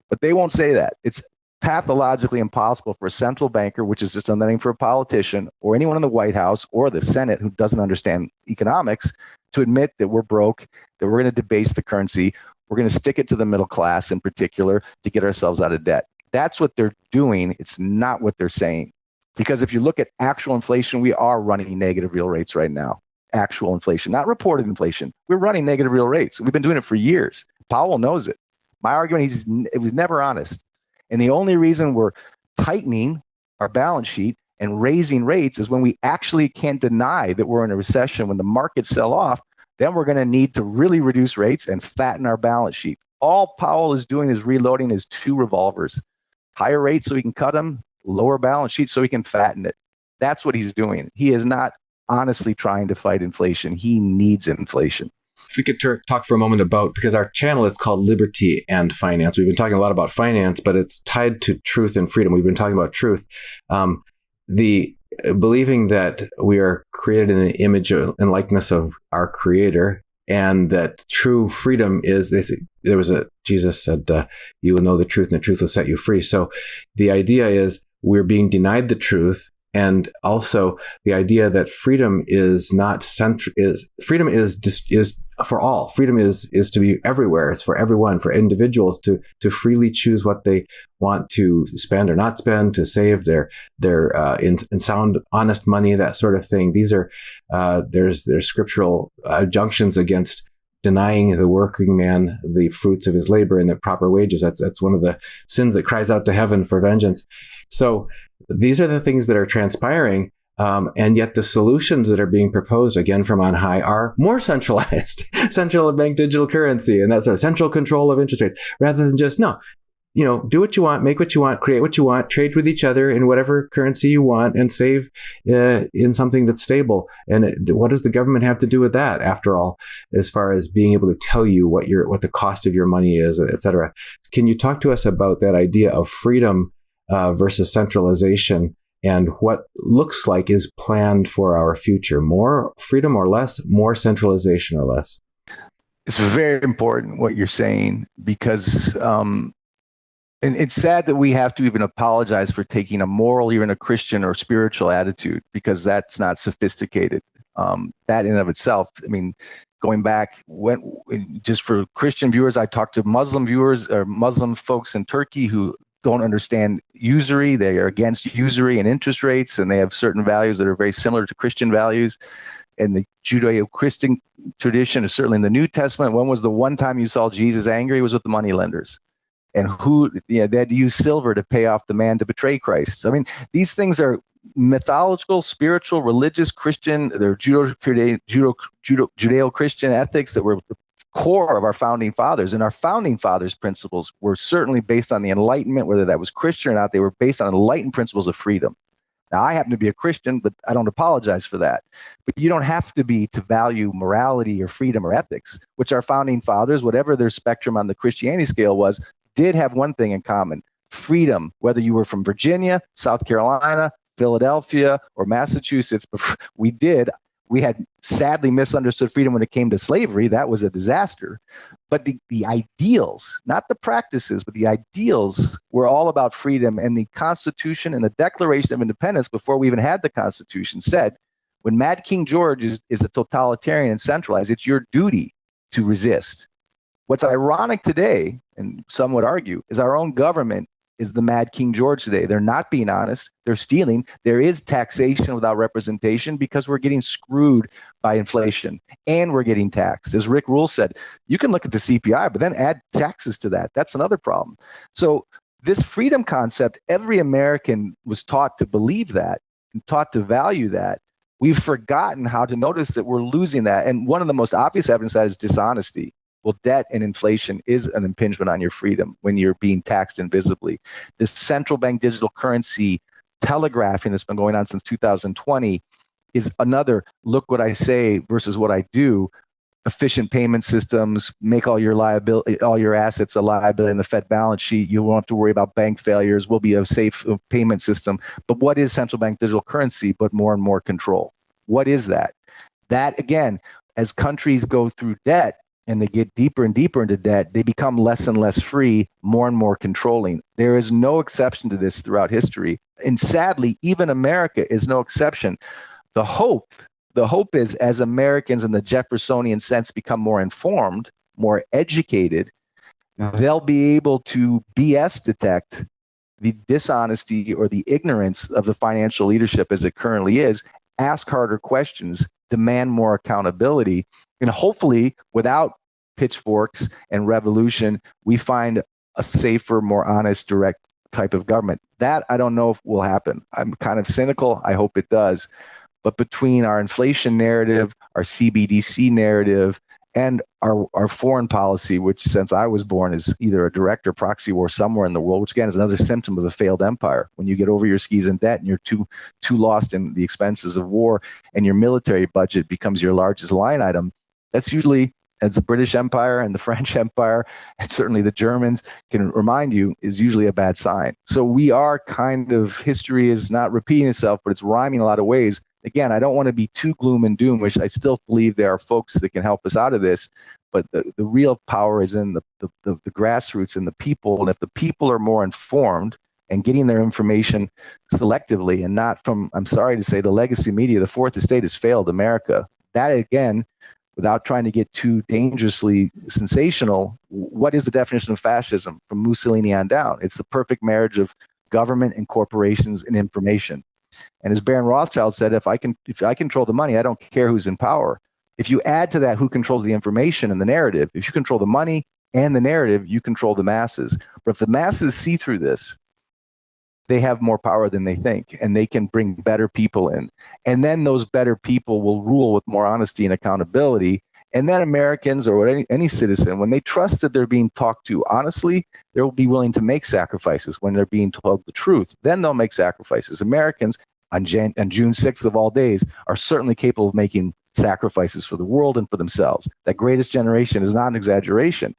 But they won't say that. It's pathologically impossible for a central banker, which is just another name for a politician, or anyone in the White House or the Senate who doesn't understand economics, to admit that we're broke, that we're going to debase the currency, we're going to stick it to the middle class in particular to get ourselves out of debt. That's what they're doing. It's not what they're saying. Because if you look at actual inflation, we are running negative real rates right now. Actual inflation, not reported inflation. We're running negative real rates. We've been doing it for years. Powell knows it. My argument is it was never honest. And the only reason we're tightening our balance sheet and raising rates is when we actually can't deny that we're in a recession. When the markets sell off, then we're going to need to really reduce rates and fatten our balance sheet. All Powell is doing is reloading his 2 revolvers. Higher rates so he can cut them, lower balance sheet so he can fatten it. That's what he's doing. He is not honestly trying to fight inflation. He needs inflation. If we could talk for a moment about, because our channel is called Liberty and Finance. We've been talking a lot about finance, but it's tied to truth and freedom. We've been talking about truth. the believing that we are created in the image and likeness of our Creator, and that true freedom is, Jesus said, you will know the truth and the truth will set you free. So the idea is we're being denied the truth. And also the idea that freedom is not freedom is for all. Freedom is to be everywhere. It's for everyone, for individuals to freely choose what they want to spend or not spend, to save their in sound, honest money, that sort of thing. These are there's scriptural junctions against denying the working man the fruits of his labor and the proper wages. That's one of the sins that cries out to heaven for vengeance. So these are the things that are transpiring, and yet the solutions that are being proposed, again from on high, are more centralized, central bank digital currency, and that sort of central control of interest rates, rather than just, no, do what you want, make what you want, create what you want, trade with each other in whatever currency you want, and save in something that's stable. And what does the government have to do with that, after all, as far as being able to tell you what the cost of your money is, et cetera? Can you talk to us about that idea of freedom versus centralization, and what looks like is planned for our future? More freedom or less? More centralization or less? It's very important what you're saying, because and it's sad that we have to even apologize for taking a moral, even a Christian or spiritual attitude, because that's not sophisticated. That in and of itself, I mean, going back, just for Christian viewers, I talked to Muslim viewers or Muslim folks in Turkey who don't understand usury. They are against usury and interest rates, and they have certain values that are very similar to Christian values. And the Judeo-Christian tradition is certainly in the New Testament. When was the one time you saw Jesus angry? It was with the moneylenders. And they had to use silver to pay off the man to betray Christ. I mean, these things are mythological, spiritual, religious, Christian. They're Judeo-Christian ethics that were the core of our founding fathers. And our founding fathers' principles were certainly based on the Enlightenment, whether that was Christian or not. They were based on enlightened principles of freedom. Now, I happen to be a Christian, but I don't apologize for that. But you don't have to be to value morality or freedom or ethics, which our founding fathers, whatever their spectrum on the Christianity scale was, did have one thing in common: freedom. Whether you were from Virginia, South Carolina, Philadelphia, or Massachusetts, we had sadly misunderstood freedom when it came to slavery. That was a disaster. But the ideals, not the practices, but the ideals were all about freedom. And the Constitution and the Declaration of Independence, before we even had the Constitution, said, when Mad King George is a totalitarian and centralized, it's your duty to resist. What's ironic today, and some would argue, is our own government is the Mad King George today. They're not being honest. They're stealing. There is taxation without representation because we're getting screwed by inflation and we're getting taxed. As Rick Rule said, you can look at the CPI, but then add taxes to that. That's another problem. So this freedom concept, every American was taught to believe that and taught to value that. We've forgotten how to notice that we're losing that. And one of the most obvious evidence of that is dishonesty. Well, debt and inflation is an impingement on your freedom when you're being taxed invisibly. This central bank digital currency telegraphing that's been going on since 2020 is another look what I say versus what I do. Efficient payment systems make all your assets a liability in the Fed balance sheet. You won't have to worry about bank failures. Will be a safe payment system. But what is central bank digital currency but more and more control? What is that? That, again, as countries go through debt, and they get deeper and deeper into debt, they become less and less free, more and more controlling. There is no exception to this throughout history. And sadly, even America is no exception. The hope is, as Americans in the Jeffersonian sense become more informed, more educated, they'll be able to BS detect the dishonesty or the ignorance of the financial leadership as it currently is, ask harder questions, demand more accountability, and hopefully, without pitchforks and revolution, we find a safer, more honest, direct type of government. That I don't know if will happen. I'm kind of cynical. I hope it does. But between our inflation narrative, our CBDC narrative, and our foreign policy, which since I was born is either a direct or proxy war somewhere in the world, which again is another symptom of a failed empire. When you get over your skis in debt and you're too lost in the expenses of war and your military budget becomes your largest line item, that's usually as the British Empire and the French Empire, and certainly the Germans can remind you, is usually a bad sign. So we are history is not repeating itself, but it's rhyming in a lot of ways. Again, I don't want to be too gloom and doom, which I still believe there are folks that can help us out of this. But the real power is in the grassroots and the people. And if the people are more informed and getting their information selectively and not from, I'm sorry to say, the legacy media, the fourth estate has failed America. That, again, without trying to get too dangerously sensational, what is the definition of fascism from Mussolini on down? It's the perfect marriage of government and corporations and information. And as Baron Rothschild said, if I control the money, I don't care who's in power. If you add to that who controls the information and the narrative, if you control the money and the narrative, you control the masses. But if the masses see through this, they have more power than they think, and they can bring better people in. And then those better people will rule with more honesty and accountability. And then Americans, or any citizen, when they trust that they're being talked to honestly, they'll be willing to make sacrifices when they're being told the truth. Then they'll make sacrifices. Americans, on June 6th of all days, are certainly capable of making sacrifices for the world and for themselves. That greatest generation is not an exaggeration.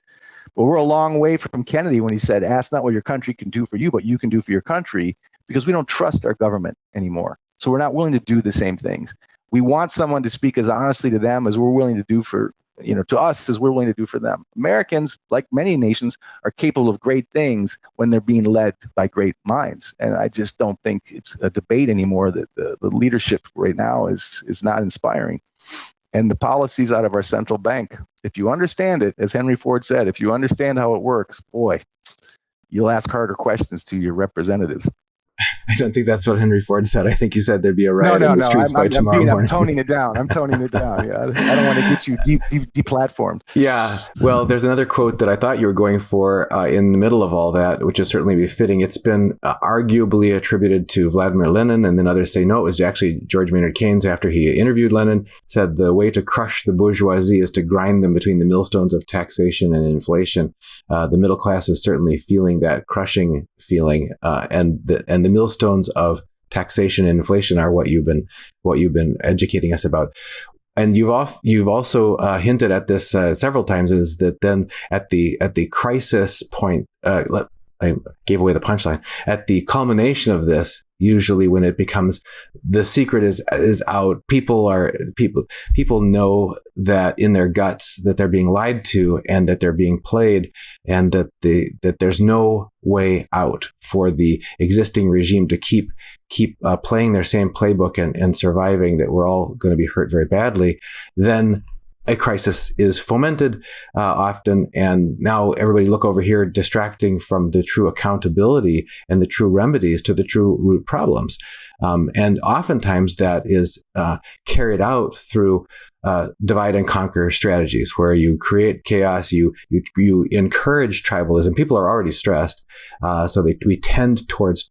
But we're a long way from Kennedy when he said, ask not what your country can do for you, but you can do for your country, because we don't trust our government anymore. So we're not willing to do the same things. We want someone to speak as honestly to them as we're willing to do to us as we're willing to do for them. Americans, like many nations, are capable of great things when they're being led by great minds. And I just don't think it's a debate anymore that the leadership right now is not inspiring. And the policies out of our central bank, if you understand it, as Henry Ford said, if you understand how it works, boy, you'll ask harder questions to your representatives. I don't think that's what Henry Ford said. I think he said there'd be a riot in the streets by tomorrow morning. I'm toning it down. Yeah, I don't want to get you deplatformed. Yeah. Well, there's another quote that I thought you were going for in the middle of all that, which is certainly befitting. It's been arguably attributed to Vladimir Lenin, and then others say no, it was actually George Maynard Keynes, after he interviewed Lenin, said the way to crush the bourgeoisie is to grind them between the millstones of taxation and inflation. The middle class is certainly feeling that crushing feeling, and the millstones of taxation and inflation are what you've been educating us about. And you've also hinted at this several times, is that then at the crisis point, I gave away the punchline, at the culmination of this, usually when it becomes the secret is out, people know that in their guts that they're being lied to and that they're being played, and that there's no way out for the existing regime to keep playing their same playbook and surviving, that we're all going to be hurt very badly. Then a crisis is fomented often, and now everybody look over here, distracting from the true accountability and the true remedies to the true root problems. And oftentimes that is carried out through divide and conquer strategies, where you create chaos, you encourage tribalism. People are already stressed, so we tend towards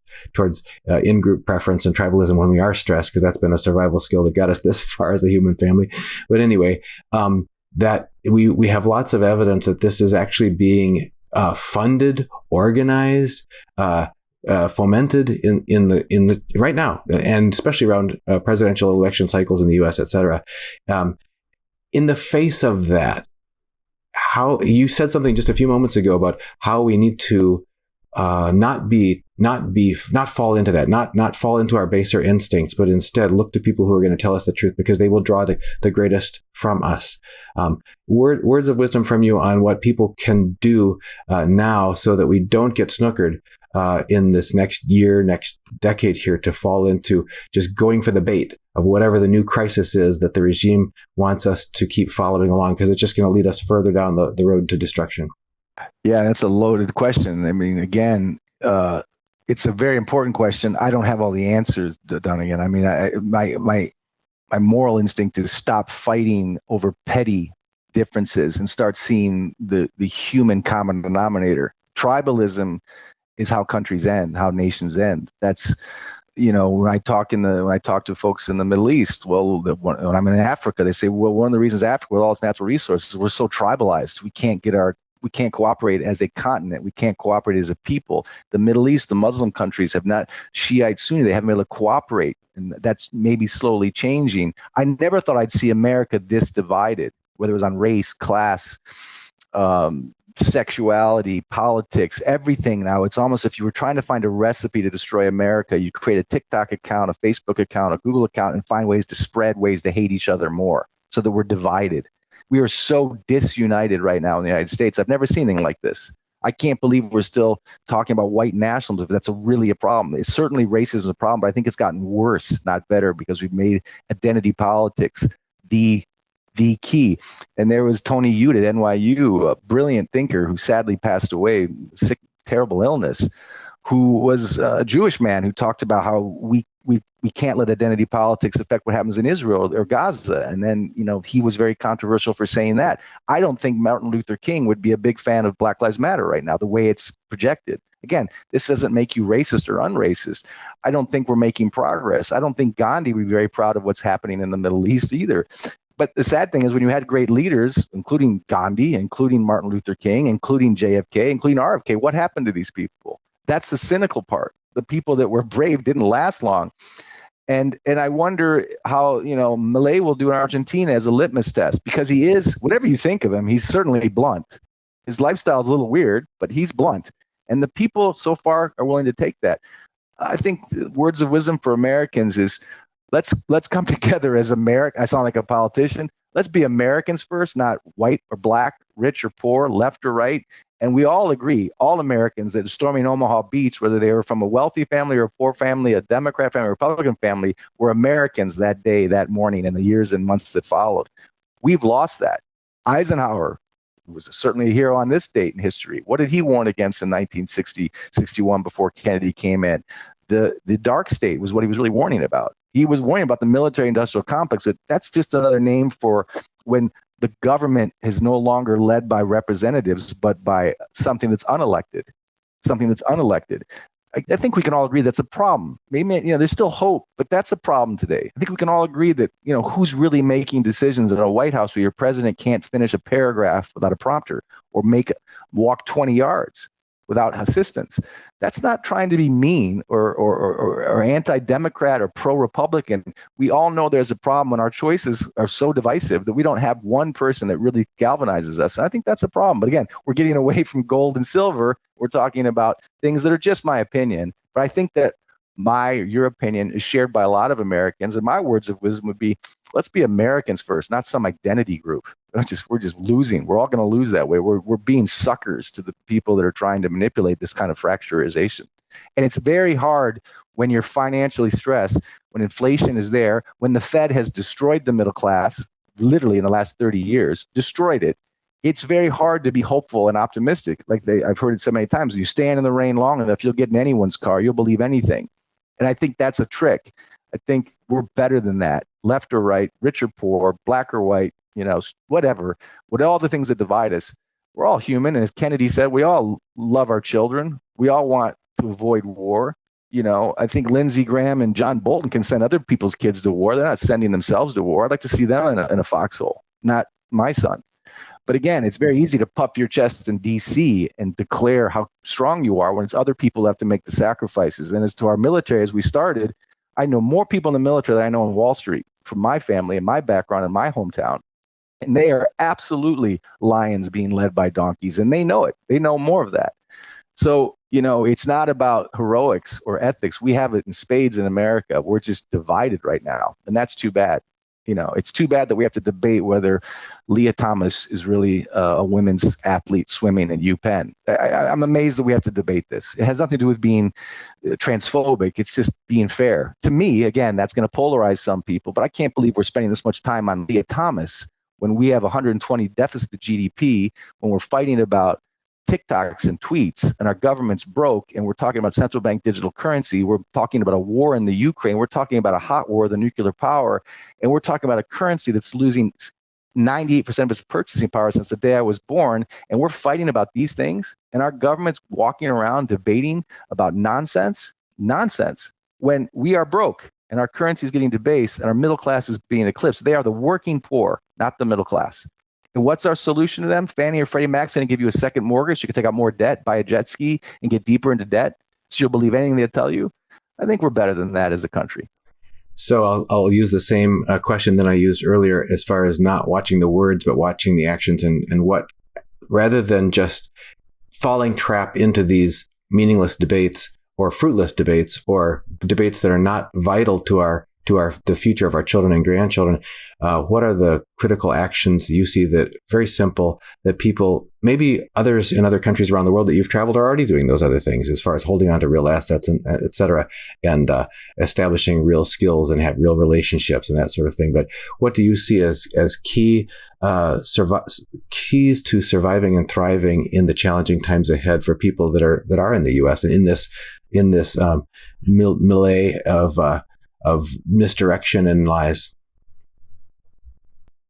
in-group preference and tribalism when we are stressed, because that's been a survival skill that got us this far as a human family. But anyway, that we have lots of evidence that this is actually being funded, organized, fomented in the right now, and especially around presidential election cycles in the U.S., et cetera. In the face of that, how you said something just a few moments ago about how we need to not fall into that, not fall into our baser instincts, but instead look to people who are going to tell us the truth, because they will draw the greatest from us. Words of wisdom from you on what people can do now, so that we don't get snookered in this next year, next decade here, to fall into just going for the bait of whatever the new crisis is that the regime wants us to keep following along, because it's just going to lead us further down the road to destruction. Yeah, that's a loaded question. I mean, again, it's a very important question. I don't have all the answers, Dunagun. I mean, my moral instinct is stop fighting over petty differences and start seeing the human common denominator. Tribalism is how countries end, how nations end. That's, when I talk to folks in the Middle East, well, when I'm in Africa, they say, well, one of the reasons Africa, with all its natural resources, we're so tribalized. We can't cooperate as a continent. We can't cooperate as a people. The Middle East, the Muslim countries have not, Shiite, Sunni, they haven't been able to cooperate. And that's maybe slowly changing. I never thought I'd see America this divided. whether it was on race, class, sexuality, politics, everything now. It's almost if you were trying to find a recipe to destroy America, you create a TikTok account, a Facebook account, a Google account, and find ways to spread ways to hate each other more so that we're divided. We are so disunited right now in the United States. I've never seen anything like this. I can't believe we're still talking about white nationalism. That's really a problem. It's certainly racism is a problem, but I think it's gotten worse, not better, because we've made identity politics the key. And there was Tony Ute at NYU, a brilliant thinker who sadly passed away, sick, terrible illness, who was a Jewish man who talked about how we can't let identity politics affect what happens in Israel or Gaza. And then, he was very controversial for saying that. I don't think Martin Luther King would be a big fan of Black Lives Matter right now, the way it's projected. Again, this doesn't make you racist or unracist. I don't think we're making progress. I don't think Gandhi would be very proud of what's happening in the Middle East either. But the sad thing is when you had great leaders, including Gandhi, including Martin Luther King, including JFK, including RFK, what happened to these people? That's the cynical part. The people that were brave didn't last long. And I wonder how, Milei will do in Argentina as a litmus test, because he is, whatever you think of him, he's certainly blunt. His lifestyle is a little weird, but he's blunt. And the people so far are willing to take that. I think the words of wisdom for Americans is let's come together as America. I sound like a politician. Let's be Americans first, not white or black, rich or poor, left or right. And we all agree, all Americans that are storming Omaha Beach, whether they were from a wealthy family or a poor family, a Democrat family, a Republican family, were Americans that day, that morning, and the years and months that followed. We've lost that. Eisenhower was certainly a hero on this date in history. What did he warn against in 1960, 61 before Kennedy came in? The dark state was what he was really warning about. He was warning about the military-industrial complex. That's just another name for when the government is no longer led by representatives, but by something that's unelected. I think we can all agree that's a problem. Maybe, there's still hope, but that's a problem today. I think we can all agree that, who's really making decisions in a White House where your president can't finish a paragraph without a prompter or walk 20 yards without assistance. That's not trying to be mean or anti-democrat or pro-Republican. We all know there's a problem when our choices are so divisive that we don't have one person that really galvanizes us. And I think that's a problem. But again, we're getting away from gold and silver. We're talking about things that are just my opinion. But I think that your opinion is shared by a lot of Americans. And my words of wisdom would be, let's be Americans first, not some identity group. We're just losing. We're all going to lose that way. We're being suckers to the people that are trying to manipulate this kind of fracturization. And it's very hard when you're financially stressed, when inflation is there, when the Fed has destroyed the middle class, literally in the last 30 years, destroyed it. It's very hard to be hopeful and optimistic. I've heard it so many times. You stand in the rain long enough, you'll get in anyone's car. You'll believe anything. And I think that's a trick. I think we're better than that. Left or right, rich or poor, black or white, whatever. What all the things that divide us. We're all human. And as Kennedy said, we all love our children. We all want to avoid war. I think Lindsey Graham and John Bolton can send other people's kids to war. They're not sending themselves to war. I'd like to see them in a foxhole, not my son. But again, it's very easy to puff your chest in D.C. and declare how strong you are when it's other people who have to make the sacrifices. And as to our military, as we started, I know more people in the military than I know on Wall Street from my family and my background in my hometown. And they are absolutely lions being led by donkeys, and they know it. They know more of that. So, it's not about heroics or ethics. We have it in spades in America. We're just divided right now, and that's too bad. It's too bad that we have to debate whether Leah Thomas is really a women's athlete swimming at UPenn. I'm amazed that we have to debate this. It has nothing to do with being transphobic. It's just being fair. To me, again, that's going to polarize some people, but I can't believe we're spending this much time on Leah Thomas when we have 120 deficit to GDP, when we're fighting about TikToks and tweets, and our government's broke, and we're talking about central bank digital currency. We're talking about a war in the Ukraine. We're talking about a hot war with a nuclear power, and we're talking about a currency that's losing 98% of its purchasing power since the day I was born, and we're fighting about these things, and our government's walking around debating about nonsense, when we are broke, and our currency is getting debased, and our middle class is being eclipsed. They are the working poor, not the middle class. And what's our solution to them? Fannie or Freddie Mac's going to give you a second mortgage. You can take out more debt, buy a jet ski, and get deeper into debt. So you'll believe anything they tell you. I think we're better than that as a country. So I'll use the same question that I used earlier as far as not watching the words, but watching the actions and what, rather than just falling trap into these meaningless debates or fruitless debates or debates that are not vital to the future of our children and grandchildren. What are the critical actions you see that very simple that people, maybe others in other countries around the world that you've traveled are already doing those other things as far as holding on to real assets and et cetera, and establishing real skills and have real relationships and that sort of thing. But what do you see as keys to surviving and thriving in the challenging times ahead for people that are in the U.S. and in this melee of misdirection and lies?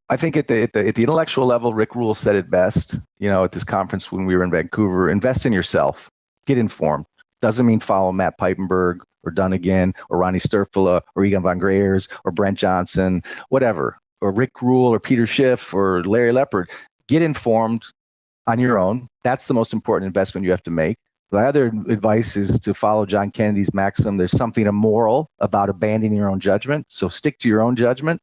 I think at the intellectual level, Rick Rule said it best, at this conference when we were in Vancouver: invest in yourself, get informed. Doesn't mean follow Matt Piepenburg or Dunagun or Ronnie Sturfula or Egon von Greyerz or Brent Johnson, whatever, or Rick Rule or Peter Schiff or Larry Lepard. Get informed on your own. That's the most important investment you have to make. My other advice is to follow John Kennedy's maxim: there's something immoral about abandoning your own judgment. So stick to your own judgment,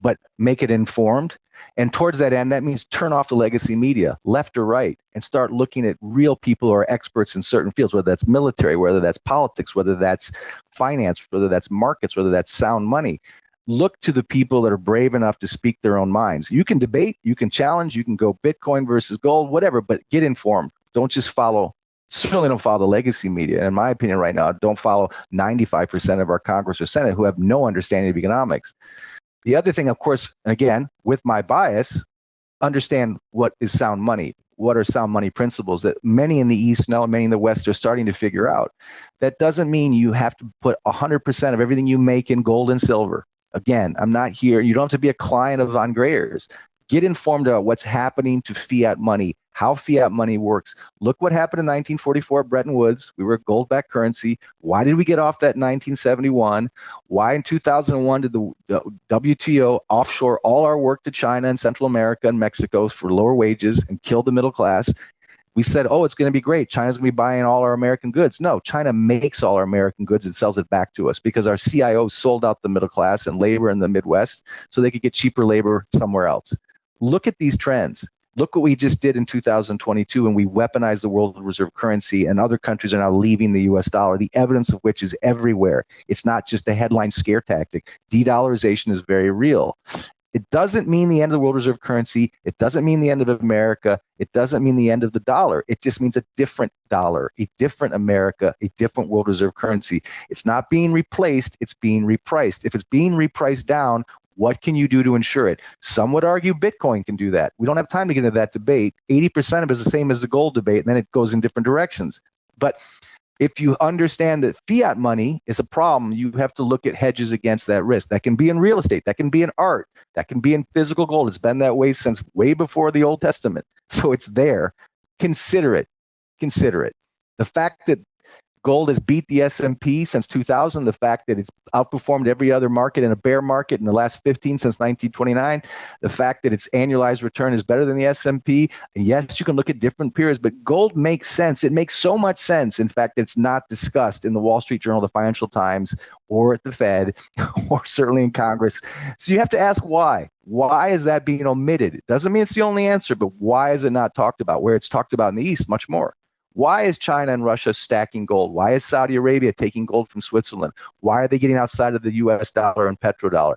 but make it informed. And towards that end, that means turn off the legacy media, left or right, and start looking at real people who are experts in certain fields, whether that's military, whether that's politics, whether that's finance, whether that's markets, whether that's sound money. Look to the people that are brave enough to speak their own minds. You can debate, you can challenge, you can go Bitcoin versus gold, whatever, but get informed. Don't just certainly don't follow the legacy media. In my opinion right now, don't follow 95% of our Congress or Senate who have no understanding of economics. The other thing, of course, again, with my bias, understand what is sound money. What are sound money principles that many in the East know and many in the West are starting to figure out? That doesn't mean you have to put 100% of everything you make in gold and silver. Again, I'm not here. You don't have to be a client of von Greyerz. Get informed about what's happening to fiat money, how fiat money works. Look what happened in 1944 at Bretton Woods. We were a gold-backed currency. Why did we get off that in 1971? Why in 2001 did the WTO offshore all our work to China and Central America and Mexico for lower wages and kill the middle class? We said, it's going to be great. China's going to be buying all our American goods. No, China makes all our American goods and sells it back to us because our CIOs sold out the middle class and labor in the Midwest so they could get cheaper labor somewhere else. Look at these trends. Look what we just did in 2022 when we weaponized the world reserve currency, and other countries are now leaving the U.S. dollar, the evidence of which is everywhere. It's not just a headline scare tactic. De-dollarization is very real. It doesn't mean the end of the world reserve currency. It doesn't mean the end of America. It doesn't mean the end of the dollar. It just means a different dollar, a different America, a different world reserve currency. It's not being replaced. It's being repriced. If it's being repriced down, what can you do to ensure it? Some would argue Bitcoin can do that. We don't have time to get into that debate. 80% of it is the same as the gold debate, and then it goes in different directions. But if you understand that fiat money is a problem, you have to look at hedges against that risk. That can be in real estate. That can be in art. That can be in physical gold. It's been that way since way before the Old Testament. So it's there. Consider it. Consider it. The fact that gold has beat the S&P since 2000, the fact that it's outperformed every other market in a bear market in the last 15 since 1929, the fact that its annualized return is better than the S&P. And yes, you can look at different periods, but gold makes sense. It makes so much sense. In fact, it's not discussed in the Wall Street Journal, the Financial Times, or at the Fed, or certainly in Congress. So you have to ask why. Why is that being omitted? It doesn't mean it's the only answer, but why is it not talked about? Where it's talked about in the East, much more. Why is China and Russia stacking gold? Why is Saudi Arabia taking gold from Switzerland? Why are they getting outside of the US dollar and petrodollar?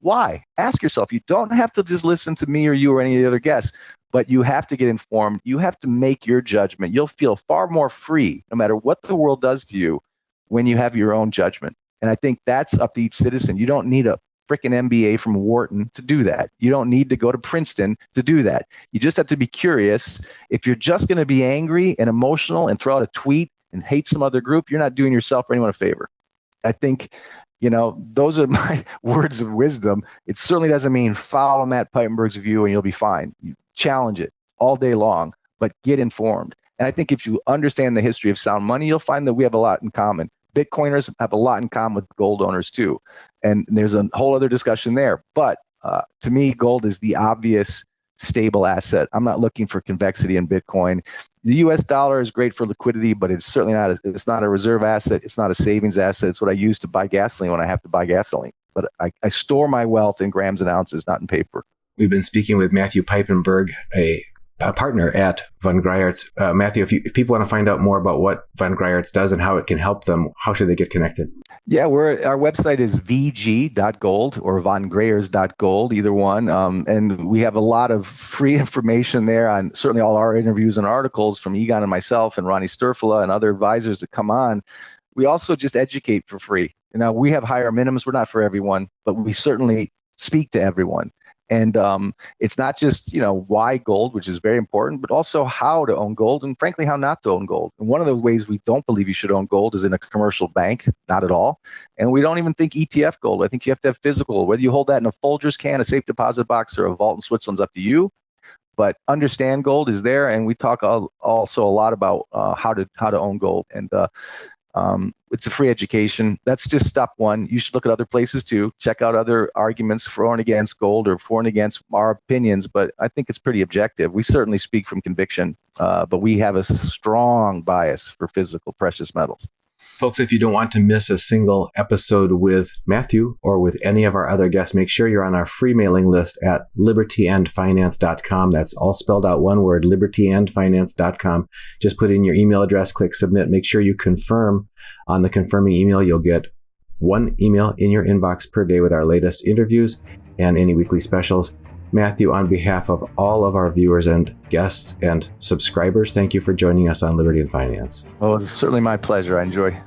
Why? Ask yourself. You don't have to just listen to me or you or any of the other guests, but you have to get informed. You have to make your judgment. You'll feel far more free, no matter what the world does to you, when you have your own judgment. And I think that's up to each citizen. You don't need a freaking MBA from Wharton to do that. You don't need to go to Princeton to do that. You just have to be curious. If you're just going to be angry and emotional and throw out a tweet and hate some other group, you're not doing yourself or anyone a favor. I think, those are my words of wisdom. It certainly doesn't mean follow Matt Piepenburg's view and you'll be fine. You challenge it all day long, but get informed. And I think if you understand the history of sound money, you'll find that we have a lot in common. Bitcoiners have a lot in common with gold owners too. And there's a whole other discussion there. But to me, gold is the obvious stable asset. I'm not looking for convexity in Bitcoin. The US dollar is great for liquidity, but it's certainly it's not a reserve asset. It's not a savings asset. It's what I use to buy gasoline when I have to buy gasoline. But I store my wealth in grams and ounces, not in paper. We've been speaking with Matthew Piepenburg, a partner at Von Greyerz. Matthew, if people want to find out more about what Von Greyerz does and how it can help them, how should they get connected? Yeah, our website is vg.gold or vongreyerz.gold, either one. And we have a lot of free information there on certainly all our interviews and articles from Egon and myself and Ronnie Sturfula and other advisors that come on. We also just educate for free. Now, we have higher minimums. We're not for everyone, but we certainly speak to everyone. And it's not just, why gold, which is very important, but also how to own gold and frankly, how not to own gold. And one of the ways we don't believe you should own gold is in a commercial bank, not at all. And we don't even think ETF gold. I think you have to have physical, whether you hold that in a Folgers can, a safe deposit box, or a vault in Switzerland's up to you. But understand gold is there. And we talk also a lot about how to own gold. And it's a free education. That's just step one. You should look at other places too. Check out other arguments for and against gold or for and against our opinions. But I think it's pretty objective. We certainly speak from conviction, but we have a strong bias for physical precious metals. Folks, if you don't want to miss a single episode with Matthew or with any of our other guests, make sure you're on our free mailing list at libertyandfinance.com. That's all spelled out one word, libertyandfinance.com. Just put in your email address, click submit. Make sure you confirm. On the confirming email, you'll get one email in your inbox per day with our latest interviews and any weekly specials. Matthew, on behalf of all of our viewers and guests and subscribers, thank you for joining us on Liberty and Finance. Oh, it's certainly my pleasure. I enjoy